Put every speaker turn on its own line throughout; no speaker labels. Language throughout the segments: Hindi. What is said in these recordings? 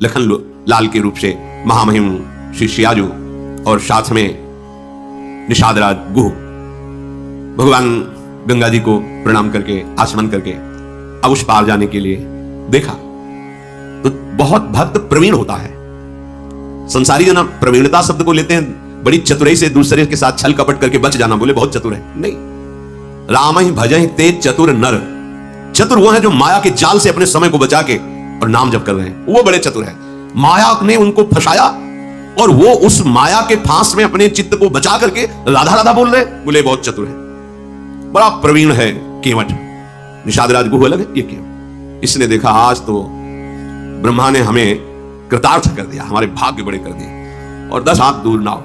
लखन लाल के रूप से महामहिम श्री शियाजू और साथ में निषादराज गुह भगवान गंगा जी को प्रणाम करके आचमन करके अब उस पार जाने के लिए देखा तो बहुत भक्त प्रवीण होता है। संसारी जन प्रवीणता शब्द को लेते हैं बड़ी चतुराई से, दूसरे के साथ छल कपट करके बच जाना, बोले बहुत चतुर है। नहीं, राम ही भजहि तेज चतुर नर। चतुर वो है जो माया के जाल से अपने समय को बचा के और नाम जप कर रहे हैं, वो बड़े चतुर है। माया ने उनको फंसाया और वो उस माया के फांस में अपने चित्त को बचा करके राधा राधा बोल रहे, बोले बहुत चतुर है, बड़ा प्रवीण है केवट। निषादराज गुह अलग है, ये केवट। इसने देखा आज तो ब्रह्मा ने हमें कृतार्थ कर दिया, हमारे भाग्य बड़े कर दिए, और 10 हाथ दूर नाव।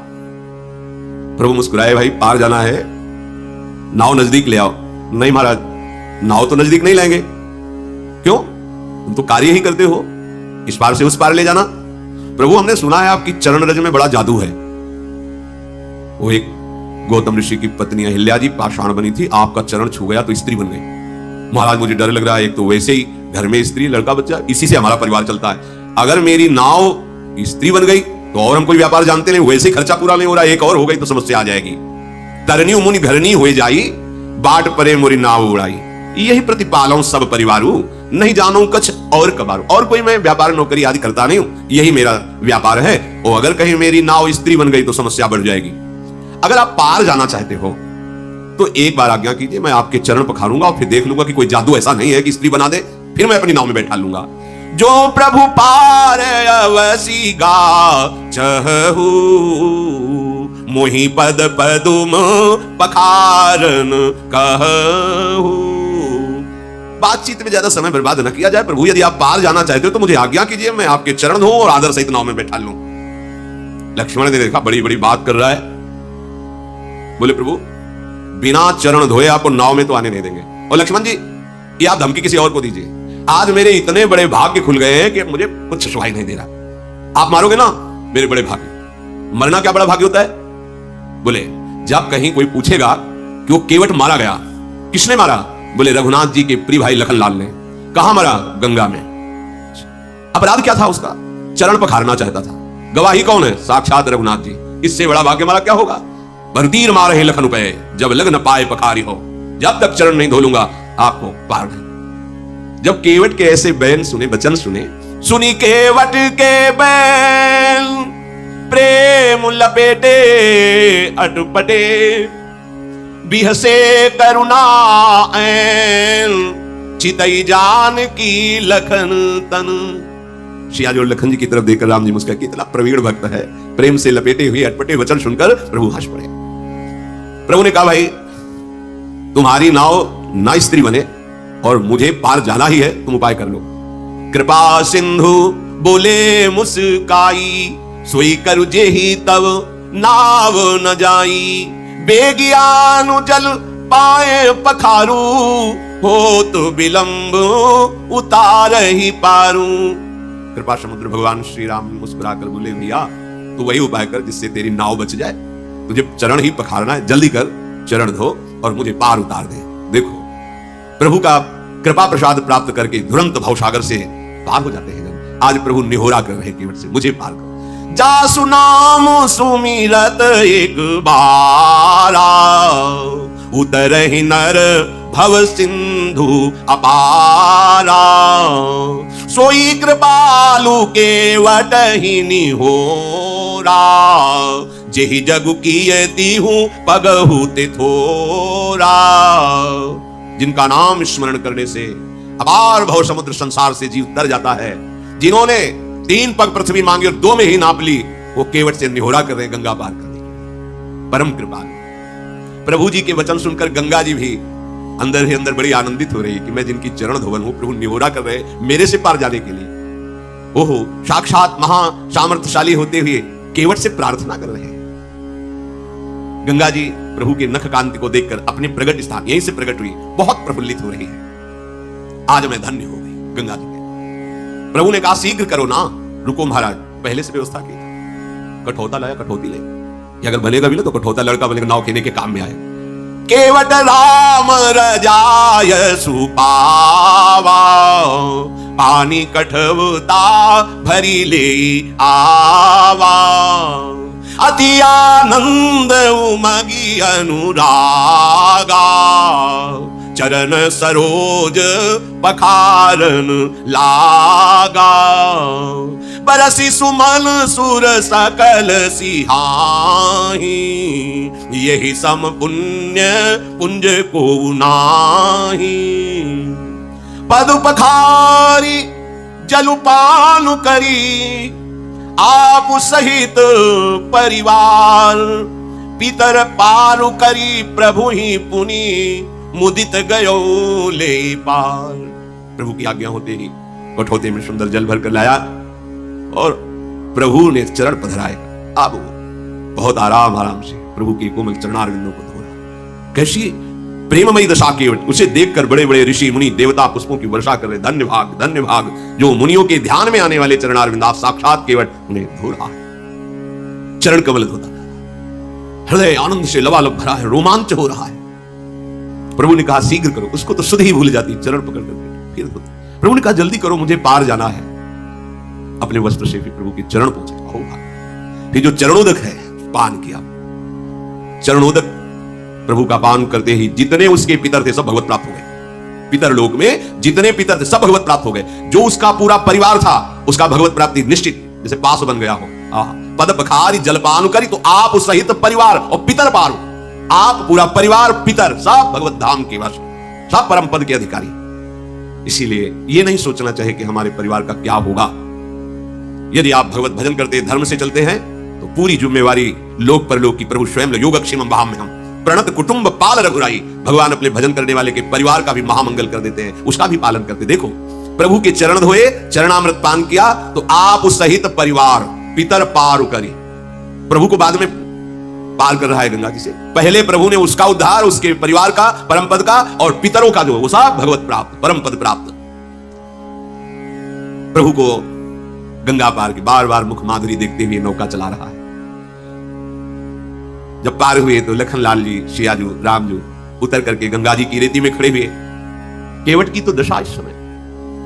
प्रभु मुस्कुराए, भाई पार जाना है, नाव नजदीक ले आओ। नहीं महाराज, नाव तो नजदीक नहीं लाएंगे। क्यों? तुम तो कार्य ही करते हो, इस पार से उस पार ले जाना। प्रभु हमने सुना है आपकी चरण रज में बड़ा जादू है। वो एक गौतम ऋषि की पत्नी अहिल्या जी पाषाण बनी थी, आपका चरण छू गया तो स्त्री बन गई। महाराज मुझे डर लग रहा है, एक तो वैसे ही घर में स्त्री लड़का बच्चा, इसी से हमारा परिवार चलता है। अगर मेरी नाव स्त्री बन गई तो और हम कोई व्यापार जानते नहीं, वैसे ही खर्चा पूरा नहीं हो रहा, एक और हो गई तो समस्या आ जाएगी। तरनी मुनि घरनी हो जाई, बाट परे मोरी नाव उड़ाई। यही प्रतिपालऊ सब परिवारू, नहीं जानू कछ और कबारू। और कोई मैं व्यापार नौकरी आदि करता नहीं हूं, यही मेरा व्यापार है। और अगर कहीं मेरी नाव स्त्री बन गई तो समस्या बढ़ जाएगी। अगर आप पार जाना चाहते हो तो एक बार आज्ञा कीजिए, मैं आपके चरण पखारूंगा और फिर देख लूंगा कि कोई जादू ऐसा नहीं है कि स्त्री बना दे, फिर मैं अपनी नाव में बैठा लूंगा। जो प्रभु पार अवसी गा चहु, मोहि पद पदुम पखारन कहू। बातचीत में ज्यादा समय बर्बाद न किया जाए। प्रभु यदि आप पार जाना चाहते हो तो मुझे आज्ञा कीजिए, मैं आपके चरण धोऊं और आदर सहित नाव में बैठा लूं। लक्ष्मण ने देखा बड़ी बड़ी बात कर रहा है, बोले प्रभु बिना चरण धोए आपको नाव में तो आने नहीं देंगे। और लक्ष्मण जी, ये आप धमकी किसी और को दीजिए, आज मेरे इतने बड़े भाग्य खुल गए हैं कि मुझे कुछ सुनाई नहीं दे रहा। आप मारोगे ना मेरे बड़े भाग्य। मरना क्या बड़ा भाग्य होता है? बोले जब कहीं कोई पूछेगा कि वो केवट मारा गया, किसने मारा? बोले रघुनाथ जी के प्रिय भाई लखन लाल ने। कहां मरा? गंगा में। अपराध क्या था उसका? चरण पखारना चाहता था। गवाही कौन है? साक्षात रघुनाथ जी। इससे बड़ा भाग्य मारा क्या होगा? भरतीर मारे लखन पे, जब लग्न पाए पखारी हो। जब तक चरण नहीं धो लूंगा आपको पार नहीं। जब केवट के ऐसे बैन सुने, वचन सुने, सुनी केवट के बैन, प्रेम लपेटे अटपटे, बिहसे करुणा ऐन, चितई जान की लखन तन। शियाजी और लखन जी की तरफ देखकर राम जी मुस्कुराए, कितना प्रवीण भक्त है। प्रेम से लपेटे हुए अटपटे वचन सुनकर प्रभु हंस पड़े। प्रभु ने कहा भाई तुम्हारी नाव ना स्त्री बने और मुझे पार जाना ही है, तुम उपाय कर लो। कृपा सिंधु बोले मुस्काई, सोई करु जेहि तब नाव न जाई। बेगियानु जल पाए पखारू, हो तो विलंब उतार ही पारू। कृपा समुद्र भगवान श्री राम मुस्कुराकर बोले भैया तू वही उपाय कर जिससे तेरी नाव बच जाए। तुझे चरण ही पखारना है, जल्दी कर, चरण धो और मुझे पार उतार दे। देखो प्रभु का कृपा प्रसाद प्राप्त करके तुरंत भवसागर से पार हो जाते हैं। आज प्रभु निहोरा कर रहे केवट से, मुझे पार करो। जासु नाम सुमिरत एक बारा, उतरहि नर भव सिंधु अपारा। सोई कृपालु केवट ही निहोरा, जेहि जगु कीयति हूं पगहु तिथोरा। जिनका नाम स्मरण करने से अपार भव समुद्र संसार से जीव तर जाता है, जिन्होंने 3 पग पृथ्वी मांगी और 2 में ही नाप ली, वो केवट से निहोरा कर रहे हैं गंगा पार करने के। परम कृपालु प्रभु जी के वचन सुनकर गंगा जी भी अंदर ही अंदर बड़ी आनंदित हो रही है कि मैं जिनकी चरण धोवन हूं, प्रभु निहोरा कर रहे मेरे से पार जाने के लिए। ओहो, साक्षात महा सामर्थ्यशाली होते हुए केवट से प्रार्थना कर रहे हैं। गंगा जी प्रभु के नख कांति को देखकर अपने प्रगट स्थान यहीं से प्रकट हुई, बहुत प्रफुल्लित हो रही है। आज मैं धन्य हो गई गंगा जी के। प्रभु ने कहा शीघ्र करो ना। रुको महाराज, पहले से व्यवस्था की, कठौता लाया, कठौती ले, अगर बनेगा भी ना तो कठौता लड़का बनेगा, नाव खेने के काम में आए। केवट राम रजाय सुपावा, पानी कठवता भरी ले आवा, अति आनंद उमगी अनुरागा, चरण सरोज पखारन लागा, बरसी सुमन सुर सकल सिहाही, यही सम पुण्य पुंज को नाही, पद पखारी जलुपान करी, आप सहित परिवार, पितर पारु करी प्रभु ही पुनि, मुदित गयो ले पार। प्रभु की आज्ञा होते ही कठौते में सुंदर जल भर कर लाया और प्रभु ने चरण पधराए। अब बहुत आराम से प्रभु के कोमल चरणारविंदों को धोया। कैसी प्रेममयी दशा केवट, उसे देखकर बड़े बड़े ऋषि मुनि देवता पुष्पों की वर्षा कर रहे। धन्य भाग जो मुनियों के ध्यान में आने वाले चरणारविंद, आप साक्षात केवट उन्हें धो रहा है, चरण कमल धोता, हृदय आनंद से लबालब भरा है, रोमांच हो रहा है। प्रभु ने कहा शीघ्र करो, उसको तो सुध ही भूल जाती, चरण पकड़ कर फिर धोता। प्रभु ने कहा जल्दी करो, मुझे पार जाना है। अपने वस्त्र से फिर प्रभु के चरण पहुंचे। फिर जो चरणोदक है पान किया। चरणोदक प्रभु का पान करते ही जितने उसके पितर थे सब भगवत प्राप्त हो गए। पितर लोक में जितने पितर थे सब भगवत प्राप्त हो गए। जो उसका पूरा परिवार था उसका भगवत प्राप्ति निश्चित, जैसे पास बन गया हो। पद पखारी जलपान करी, तो आप सहित परिवार और पितर पारू, आप पूरा परिवार पितर सब भगवत धाम के वश, सब परम पद के अधिकारी। इसीलिए ये नहीं सोचना चाहिए कि हमारे परिवार का क्या होगा। यदि आप भगवत भजन करते धर्म से चलते हैं तो पूरी जिम्मेवारी लोक परलोक की प्रभु स्वयं योगक्षेमम वहां में हम प्रणत कुटुंब पाल रघुराई। भगवान अपने भजन करने वाले के परिवार का भी महामंगल कर देते हैं, उसका भी पालन करते। देखो प्रभु के चरण धोए, चरणामृत पान किया, तो आप उस सहित परिवार पितर पार करी। प्रभु को बाद में पार कर रहा है गंगा जी से। पहले प्रभु ने उसका उद्धार, उसके परिवार का, परम पद का, और पितरों का जो वो सब भगवत प्राप्त, परम पद प्राप्त। प्रभु को गंगा पार की बार बार मुख माधुरी देखते हुए नौका चला रहा है। जब पार हुए तो लखनलाल जी, सियाजू, रामजू उतर करके गंगा जी की रेती में खड़े हुए। केवट की तो दशा इस समय,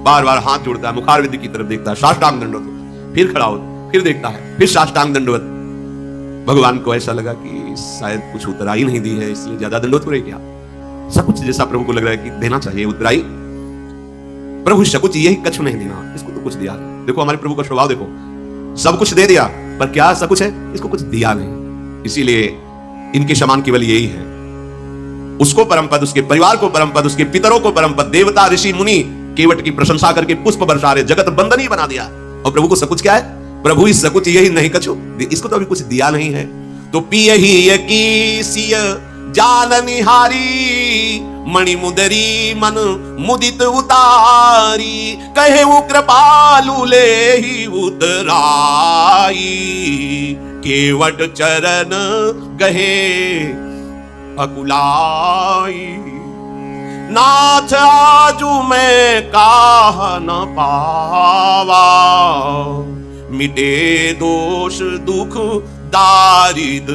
बार बार हाथ जोड़ता है, मुखारविंद की तरफ देखता है, साष्टांग दंडवत, फिर खड़ा होता, फिर देखता है, फिर साष्टांग दंडवत। भगवान को ऐसा लगा कि शायद कुछ उतराई नहीं दी है, इसलिए ज्यादा दंडवत हो रही क्या। सब कुछ जैसा प्रभु को लग रहा है कि देना चाहिए उतराई। प्रभु सकुच यही कछु नहीं देना, इसको तो कुछ दिया। देखो हमारे प्रभु का स्वभाव देखो, सब कुछ दे दिया पर क्या सब कुछ है, इसको कुछ दिया नहीं। इसीलिए इनके समान केवल यही है। उसको परम पद, उसके परिवार को परम पद, उसके पितरों को परम पद, देवता ऋषि मुनि केवट की प्रशंसा करके पुष्प बरसा रहे, जगत बंदनी बना दिया। और प्रभु को सकुच क्या है? प्रभु ही सकुच यही नहीं कछु, इसको तो अभी कुछ दिया नहीं है। तो पिय ही यकी सिय जाननिहारी, मणि मुदरी मन मुदित उतारी, कहे वो कृपालु ले ही उतराई, केवट चरण गहे अकुलाई। नाथ आजू मैं काह न पावा, मिटे दोष दुख दारिद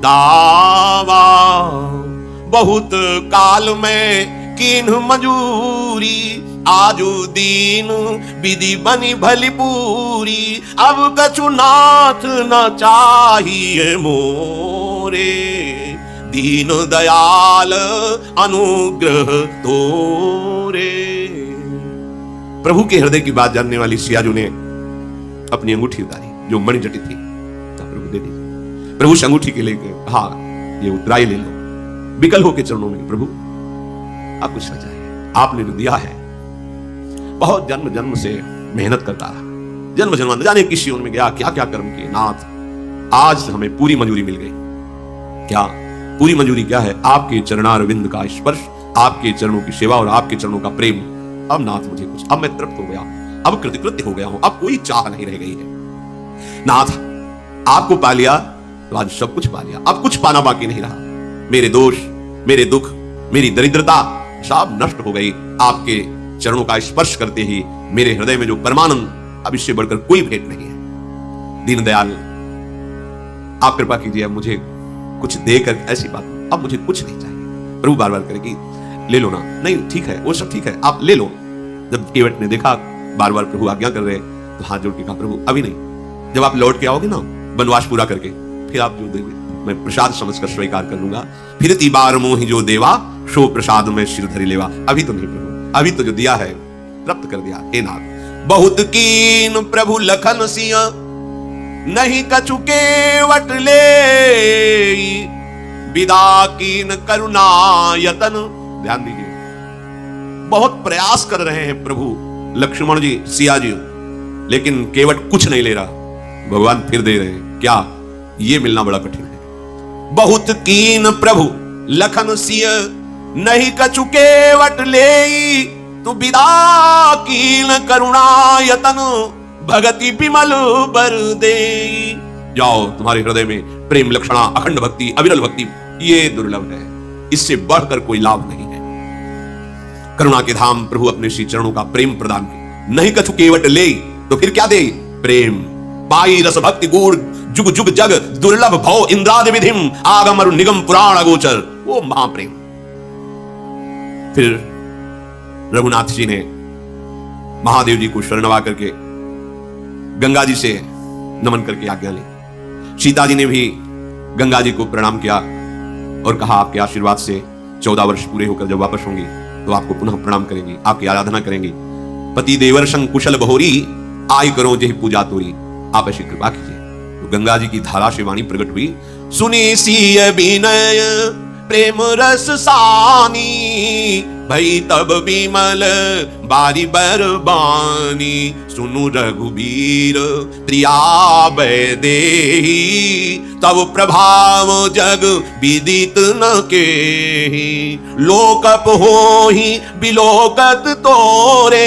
दावा, बहुत काल में किन्ह मंजूरी, आजू दीन विधि बनी भली पूरी, अब कछु नाथ न चाहिए मोरे, दीन दयाल अनुग्रह तोरे। प्रभु के हृदय की बात जानने वाली सियाजू ने अपनी अंगूठी उतारी जो मणि जटित थी, प्रभु दे दी। प्रभु से अंगूठी के लेके हाँ ये उतराई ले लो, विकल होके चरणों में, प्रभु आप कुछ न चाहिए, आपने जो दिया है। बहुत जन्म जन्म से मेहनत करता रहा, जन्म जन्म जाने किस योनि में गया, क्या क्या कर्म किए, नाथ आज हमें पूरी मंजूरी मिल गई। क्या पूरी मंजूरी क्या है? आपके चरणारविंद का स्पर्श, आपके चरणों की सेवा और आपके चरणों का प्रेम। अब नाथ मुझे कुछ, अब मैं तृप्त हो गया, अब कृतकृत्य हो गया हूं, अब कोई चाह नहीं रह गई है। नाथ आपको पा लिया तो आज सब कुछ पा लिया, अब कुछ पाना बाकी नहीं रहा। मेरे दोष, मेरे दुख, मेरी दरिद्रता सब नष्ट हो गई। आपके चरणों का स्पर्श करते ही मेरे हृदय में जो परमानंद, अब इससे बढ़कर कोई भेंट नहीं है। दीनदयाल आप कृपा कीजिए, अब मुझे कुछ देकर, ऐसी बात अब मुझे कुछ नहीं चाहिए। प्रभु बार बार करेगी ले लो ना, नहीं ठीक है वो सब ठीक है आप ले लो। जब केवट ने देखा बार बार प्रभु आज्ञा कर रहे, तो हाथ जोड़ के कहा प्रभु अभी नहीं, जब आप लौट के आओगे ना वनवास पूरा करके, फिर आप जो देंगे मैं प्रसाद समझकर स्वीकार कर लूंगा। फिर ती बार मोहि जो देवा, शो प्रसाद में सिर धरी लेवा। अभी तो नहीं प्रभु, अभी तो जो दिया है प्राप्त कर दिया। हे नाथ बहुत कीन प्रभु लखन सिंह, नहीं कछु केवट ले, विदा कीन करुणा यतन। ध्यान दीजिए, बहुत प्रयास कर रहे हैं प्रभु लक्ष्मण जी, सिया जी, लेकिन केवट कुछ नहीं ले रहा। भगवान फिर दे रहे हैं। क्या? ये मिलना बड़ा कठिन है। बहुत कीन प्रभु लखन सिय, नहीं कछु केवट ले, तू विदा कीन करुणा यतन, भगति विमल बर दे। जाओ, तुम्हारे हृदय में प्रेम लक्षणा अखंड भक्ति अविरल भक्ति ये दुर्लभ है, इससे बढ़कर कोई लाभ नहीं है। करुणा के धाम प्रभु अपने श्री चरणों का प्रेम प्रदान किया। नहीं कछु केवट ले, तो फिर क्या दे? प्रेम। पाई रस भक्ति गुण जुग जुग जग, दुर्लभ भव इंद्रादि विधिम, आगम अरु निगम पुराण अगोचर। वो महाप्रेम। फिर रघुनाथ जी ने महादेव जी को शरणवा करके गंगा जी से नमन करके आज्ञा ली। सीता जी ने भी गंगा जी को प्रणाम किया और कहा आपके आशीर्वाद से 14 वर्ष पूरे होकर जब वापस होंगी तो आपको पुनः प्रणाम करेंगी, आपकी आराधना करेंगी। पति देवर संग कुशल बहोरी, आय करो जेहि पूजा तोरी, आप ऐसी कृपा कीजिए। तो गंगा जी की धारा से वाणी प्रकट हुई। सुनी सीय विनय प्रेम रस सानी, भई तब विमल बारी बरबानी। सुनु रघुबीर प्रिया वैदेही, तब प्रभाव जग विदित न केहि। लोकप होहि बिलोकत तोरे,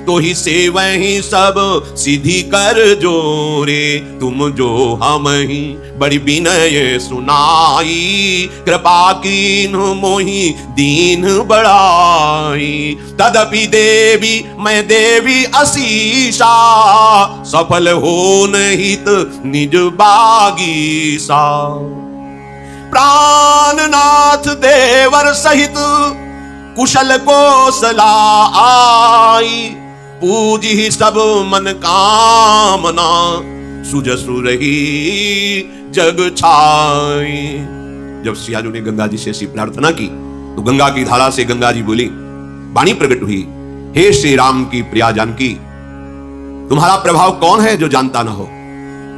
तो ही से वही सब सिद्धि कर जोरे। तुम जो हम ही बड़ी विनय सुनाई, कृपा कीन मोहि दीन बढ़ाई। तदपि देवी मैं देवी असीसा, सफल हो निहित निज बागीसा। प्राणनाथ देवर सहित कुशल कोसला आई, पूजी सब मन कामना, सुजसु रही जग छाई। जब सियाजू ने गंगा जी से ऐसी प्रार्थना की तो गंगा की धारा से गंगा जी बोली, वाणी प्रकट हुई। हे श्री राम की प्रिया जानकी, तुम्हारा प्रभाव कौन है जो जानता ना हो।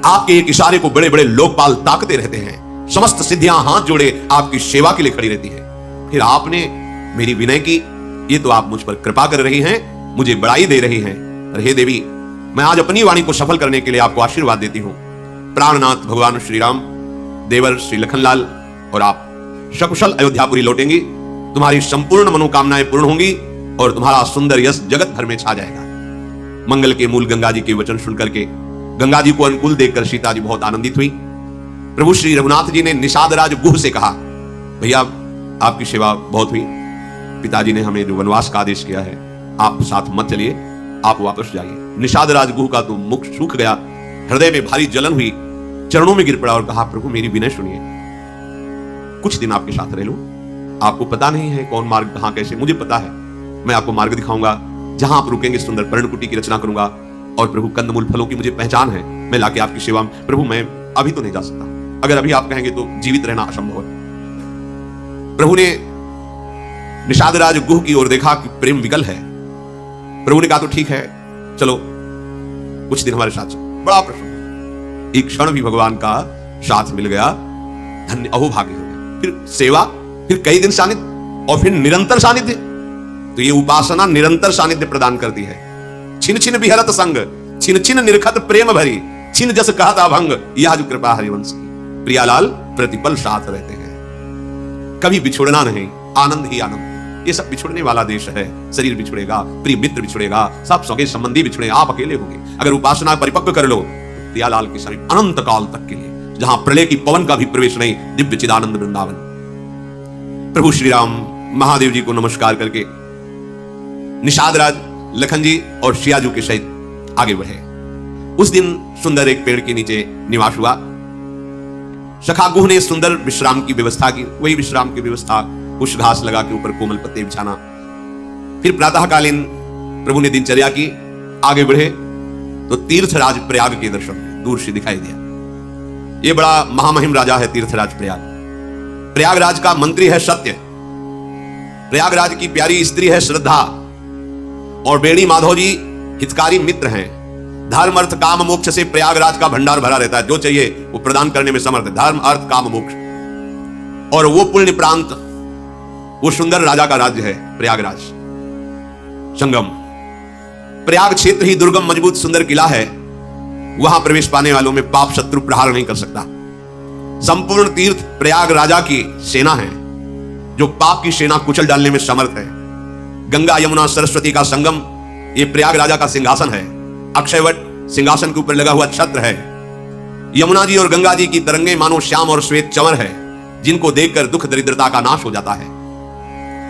आपके एक इशारे को बड़े बड़े लोकपाल ताकते रहते हैं, समस्त सिद्धियां हाथ जोड़े आपकी सेवा के लिए खड़ी रहती है। फिर आपने मेरी विनय की, ये तो आप मुझ पर कृपा कर रही हैं, मुझे बड़ाई दे रही हैं। अरे हे देवी, मैं आज अपनी वाणी को सफल करने के लिए आपको आशीर्वाद देती हूं। प्राणनाथ भगवान श्री राम, देवर श्री लखनलाल और आप सकुशल अयोध्यापुरी लौटेंगी। तुम्हारी संपूर्ण मनोकामनाएं पूर्ण होंगी और तुम्हारा सुंदर यश जगत भर में छा जाएगा। मंगल के मूल गंगा जी के वचन सुनकर के गंगा जी को अनुकूल देखकर सीता जी बहुत आनंदित हुई। प्रभु श्री रघुनाथ जी ने निषाद राज गुह से कहा, भैया आपकी सेवा बहुत हुई, पिताजी ने हमें जो वनवास का आदेश किया है आप साथ मत चलिए, आप वापस जाइए। निषाद राज गुह का तो मुख सूख गया, हृदय में भारी जलन हुई, चरणों में गिर पड़ा और कहा प्रभु मेरी विनय सुनिए, कुछ दिन आपके साथ रह लूं। आपको पता नहीं है कौन मार्ग कहां कैसे, मुझे पता है। मैं आपको मार्ग दिखाऊंगा, जहां आप रुकेंगे सुंदर पर्णकुटी की रचना करूंगा और प्रभु कंदमूल फलों की मुझे पहचान है, मैं लाके आपकी सेवा में। प्रभु मैं अभी तो नहीं जा सकता, अगर अभी आप कहेंगे तो जीवित रहना असंभव है। प्रभु ने निषाद राज गुह की ओर देखा कि प्रेम विकल है। प्रभु ने कहा तो ठीक है चलो कुछ दिन हमारे साथ चलो। बड़ा प्रसन्न, एक क्षण भी भगवान का साथ मिल गया, धन्य अहोभाग्य हो गया। फिर सेवा, फिर कई दिन सानिध्य और फिर निरंतर सानिध्य। तो ये उपासना निरंतर सानिध्य प्रदान करती है। छिन छिन विहरत संग, छिन छिन निरखत प्रेम भरी, छिन जस कहता भंग, यह जो कृपा हरिवंश की। प्रियालाल प्रतिपल साथ रहते हैं, कभी बिछुड़ना नहीं, आनंद ही आनंद। ये सब बिछुड़ने वाला देश है, शरीर बिछुड़ेगा, प्रिय मित्र बिछुड़ेगा, सब सगे संबंधी बिछुड़े, आप अकेले होंगे। अगर उपासना परिपक्व कर लो तो प्रियालाल के समीप अनंत काल तक के लिए, जहां प्रलय की पवन का भी प्रवेश नहीं, दिव्य चिदानंद वृंदावन। प्रभु श्री राम महादेव जी को नमस्कार करके निषाद राज लखन जी और सियाजू के सहित आगे बढ़े। उस दिन सुंदर एक पेड़ के नीचे निवास हुआ। सखा गुह ने सुंदर विश्राम की व्यवस्था की, वही विश्राम की व्यवस्था, कुछ घास लगा के ऊपर कोमल पत्ते बिछाना। फिर प्रातःकालीन प्रभु ने दिनचर्या की, आगे बढ़े तो तीर्थराज प्रयाग के दर्शन दूर से दिखाई दिया। ये बड़ा महामहिम राजा है तीर्थराज प्रयाग। प्रयागराज का मंत्री है सत्य, प्रयागराज की प्यारी स्त्री है श्रद्धा, और बेणी माधव जी हितकारी मित्र हैं। धर्म अर्थ काम मोक्ष से प्रयागराज का भंडार भरा रहता है, जो चाहिए वो प्रदान करने में समर्थ है। धर्म अर्थ काम मोक्ष, और वो पुण्य प्रांत, वो सुंदर राजा का राज्य है प्रयागराज। संगम प्रयाग क्षेत्र ही दुर्गम मजबूत सुंदर किला है, वहां प्रवेश पाने वालों में पाप शत्रु प्रहार नहीं कर सकता। संपूर्ण तीर्थ प्रयाग राजा की सेना है, जो पाप की सेना कुचल डालने में समर्थ है। गंगा यमुना सरस्वती का संगम ये प्रयाग राजा का सिंहासन है। अक्षयवट सिंहासन के ऊपर लगा हुआ छत्र है। यमुना जी और गंगा जी की तरंगे मानो श्याम और श्वेत चंवर है, जिनको देखकर दुख दरिद्रता का नाश हो जाता है।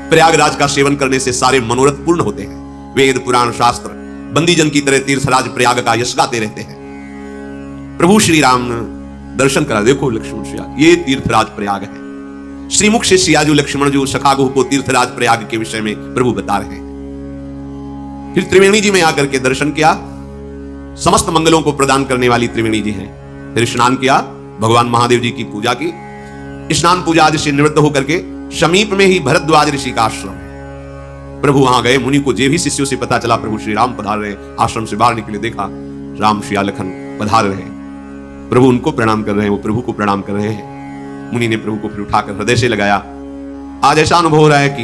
प्रयागराज का सेवन करने से सारे मनोरथ पूर्ण होते हैं। वेद पुराण शास्त्र बंदीजन की तरह तीर्थराज प्रयाग का यश गाते रहते हैं। प्रभु श्री राम दर्शन करा, देखो लक्ष्मण सिया, ये तीर्थराज प्रयाग है। श्रीमुख से सियाजू लक्ष्मण जो सखागु को तीर्थराज प्रयाग के विषय में प्रभु बता रहे हैं। फिर त्रिवेणी जी में आकर के दर्शन किया, समस्त मंगलों को प्रदान करने वाली त्रिवेणी जी हैं। फिर स्नान किया, भगवान महादेव जी की पूजा की। स्नान पूजा आदि से निवृत्त होकर के समीप में ही भरद्वाज ऋषि का आश्रम है। प्रभु वहां गए। मुनि को जे भी शिष्यों से पता चला प्रभु श्री राम पधार रहे, आश्रम से बाहर निकले, देखा राम श्री लखन पधार रहे। प्रभु उनको प्रणाम कर रहे हैं, वो प्रभु को प्रणाम कर रहे हैं। मुनि ने प्रभु को फिर उठाकर हृदय से लगाया। आज ऐसा अनुभव हो रहा है कि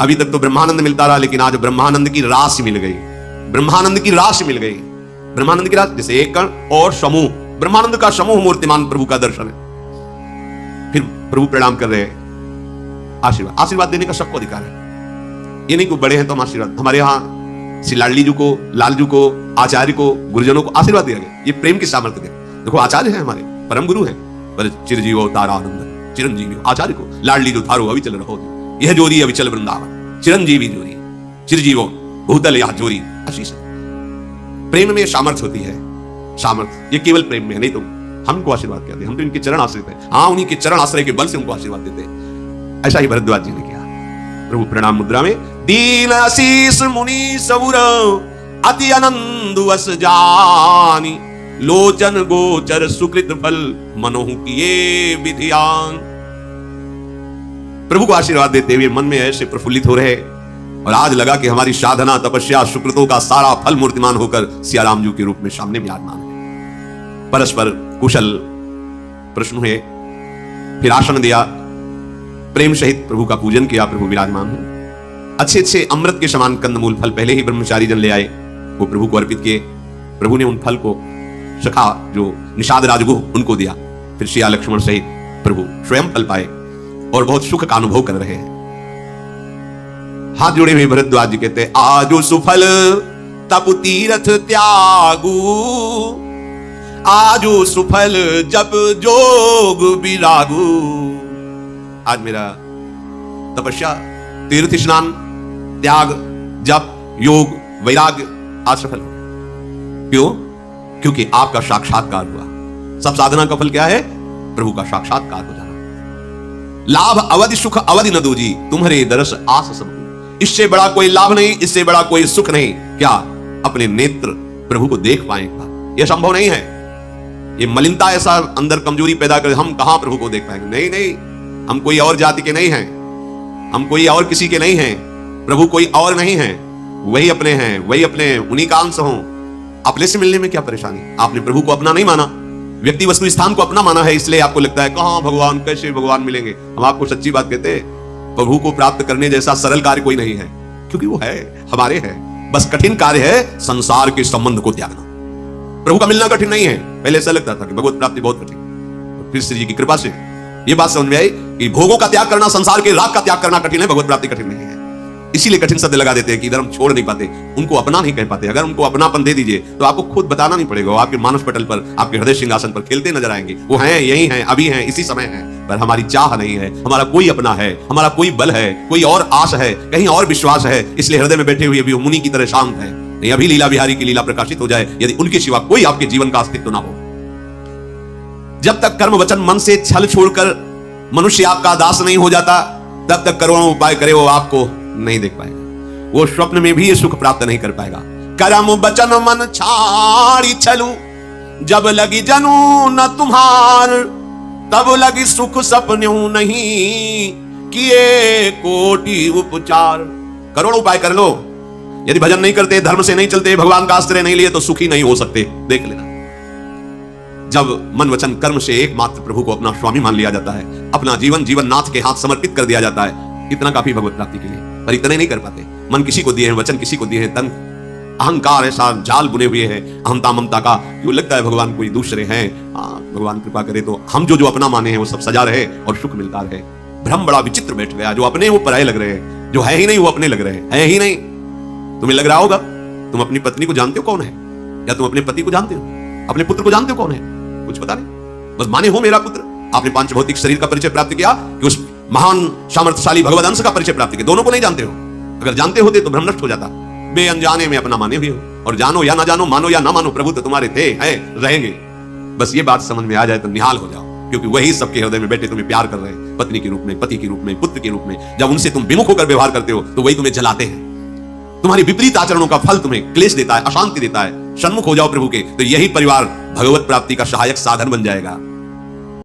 अभी तक तो ब्रह्मानंद मिलता रहा, लेकिन आज ब्रह्मानंद की राशि मिल गई। ब्रह्मानंद की राशि मिल गई। ब्रह्मानंद की राशि जैसे एक कण और समूह, ब्रह्मानंद का समूह मूर्तिमान प्रभु का दर्शन है। फिर प्रभु प्रणाम कर रहे हैं। आशीर्वाद, आशीर्वाद देने का सबको अधिकार है। ये नहीं कि बड़े हैं तो हम आशीर्वाद, हमारे यहाँ श्री लाडली जी को, लालजू को, आचार्य को, गुरुजनों को आशीर्वाद दिया गया। ये प्रेम की सामर्थ्य है। देखो आचार्य है हमारे परम गुरु हैं, पर चिरजीव तारानंद चिरंजीवी आचार्य को लाडली जो थारो अविचल रहो, यह जोरी अविचल वृंदावन, चिरंजीवी जोरी, चिरजीवो भूतल या जोरी। आशीष प्रेम में सामर्थ्य होती है। सामर्थ्य ये केवल प्रेम में है, नहीं तो हमको आशीर्वाद कहते हैं, हम तो इनके चरण आश्रित हैं। हाँ, उन्हीं के चरण आश्रय के बल से उनको आशीर्वाद देते हैं। ऐसा ही भरद्वाज जी ने किया। प्रभु प्रणाम मुद्रा में दीन आशीष मुनि सौर अति आनंद वस जानी, लोचन गोचर सुकृत फल मनोहु किए विधियान। प्रभु को आशीर्वाद देते हुए मन में ऐसे प्रफुल्लित हो रहे, और आज लगा कि हमारी साधना तपस्या सुकृतों का सारा फल मूर्तिमान होकर सियाराम जी के रूप में सामने विराजमान है। परस्पर कुशल प्रश्न हुए, फिर आसन दिया, प्रेम सहित प्रभु का पूजन किया। प्रभु विराजमान है। अच्छे अच्छे अमृत के समान कंदमूल फल पहले ही ब्रह्मचारी जन ले आए, वो प्रभु को अर्पित किए। प्रभु ने उन फल को सखा जो निषाद राजगुह उनको दिया। फिर सिया लक्ष्मण सहित प्रभु स्वयं फल पाए और बहुत सुख का अनुभव कर रहे हैं। हाथ जोड़े हुए भरद्वाज जी कहते, आजो सुफल तप तीरथ त्यागू, आजो सुफल जप जोग विरागू। आज मेरा तपस्या, तीर्थ स्नान, त्याग, जप, योग, वैराग्य आज सफल हो। क्यों? क्योंकि आपका साक्षात्कार हुआ। सब साधना का फल क्या है? प्रभु का साक्षात्कार हो जाना। लाभ अवधि सुख अवधि न दूजी, तुम्हारे दरस आस सब। इससे बड़ा कोई लाभ नहीं, इससे बड़ा कोई सुख नहीं। क्या? अपने नेत्र प्रभु को देख पाएंगे, यह संभव नहीं है। ये मलिनता ऐसा अंदर कमजोरी पैदा करे, हम कहां प्रभु को देख पाएंगे? नहीं नहीं, हम कोई और जाति के नहीं हैं, हम कोई और किसी के नहीं हैं। प्रभु कोई और नहीं है, वही अपने हैं, वही अपने, उन्हीं का अंश हों। अपने से मिलने में क्या परेशानी? आपने प्रभु को अपना नहीं माना, व्यक्ति वस्तु स्थान को अपना माना है, इसलिए आपको लगता है कहां भगवान, कैसे भगवान मिलेंगे। हम आपको सच्ची बात कहते हैं, प्रभु को प्राप्त करने जैसा सरल कार्य कोई नहीं है, क्योंकि वो है, हमारे है। बस कठिन कार्य है संसार के संबंध को त्यागना। प्रभु का मिलना कठिन नहीं है। पहले ऐसा लगता था कि भगवत प्राप्ति बहुत कठिन, फिर श्री जी की कृपा से ये बात समझ में आई कि भोगों का त्याग करना, संसार के राग का त्याग करना कठिन है, भगवत प्राप्ति कठिन नहीं है। इसीलिए कठिन शब्द लगा देते हैं कि इधर हम छोड़ नहीं पाते, उनको अपना नहीं कह पाते। अगर उनको अपनापन दे दीजिए तो आपको खुद बताना नहीं पड़ेगा, वो आपके मानस पटल पर, आपके हृदय सिंहासन पर खेलते नजर आएंगे। वो हैं, यही हैं, अभी हैं, इसी समय हैं। पर हमारी चाह नहीं है, हमारा कोई अपना है, हमारा कोई बल है, कोई और आस है, कहीं और विश्वास है। इसलिए हृदय में बैठे हुए भी मुनि की तरह शांत है। नहीं, अभी लीला बिहारी की लीला प्रकाशित हो जाए यदि उनके सिवा कोई आपके जीवन का अस्तित्व ना हो। जब तक कर्म वचन मन से छल छोड़कर मनुष्य आपका दास नहीं हो जाता, तब तक करोड़ों उपाय करे वो आपको नहीं देख पाएगा। वो स्वप्न में भी ये सुख प्राप्त नहीं कर पाएगा। करम बचन मन छाड़ी चलू, जब लगी जनू न तुम्हार, तब लगी सुख सपन्यों नहीं, किए कोटि उपचार। करोड़ों उपाय कर लो, यदि भजन नहीं करते, धर्म से नहीं चलते, भगवान का आश्रय नहीं लिए, तो सुखी नहीं हो सकते। देख लेना, जब मन वचन कर्म से एकमात्र प्रभु को अपना स्वामी मान लिया जाता है, अपना जीवन जीवन नाथ के हाथ समर्पित कर दिया जाता है, इतना काफी भगवत प्राप्ति के लिए। पर इतने नहीं कर पाते। मन किसी को दिए हैं, वचन किसी को दिए हैं, तन अहंकार ऐसा जाल बुने हुए है अहंता ममता का, क्यों लगता है भगवान कोई दूसरे हैं। भगवान कृपा करे तो हम जो अपना माने हैं वो सब सजा रहे और सुख मिलता रहे। भ्रम बड़ा विचित्र बैठ गया, जो अपने वो पराये लग रहे हैं, जो है ही नहीं वो अपने लग रहे हैं, है ही नहीं। तुम्हें लग रहा होगा तुम अपनी पत्नी को जानते हो कौन है, या तुम अपने पति को जानते हो, अपने पुत्र को जानते हो कौन है, कुछ पता नहीं। बस माने हो मेरा पुत्र। आपने पांच भौतिक शरीर का परिचय प्राप्त किया कि उस महान सामर्थ्यशाली भगवद अंश का परिचय प्राप्त किया, दोनों को नहीं जानते हो। अगर जानते होते तो भ्रम नष्ट हो जाता। बे अनजाने में अपना माने हुए हो, और जानो या ना जानो, मानो या ना मानो, प्रभु तो तुम्हारे थे, हैं, रहेंगे। बस ये बात समझ में आ जाए तो निहाल हो जाओ, क्योंकि वही सबके हृदय में बैठे तुम्हें प्यार कर रहे हैं, पत्नी के रूप में, पति के रूप में, पुत्र के रूप में। जब उनसे तुम विमुख होकर व्यवहार करते हो तो वही तुम्हें जलाते हैं। तुम्हारी विपरीत आचरणों का फल तुम्हें क्लेश देता है, अशांति देता है। सन्मुख हो जाओ प्रभु के, तो यही परिवार भगवत प्राप्ति का सहायक साधन बन जाएगा।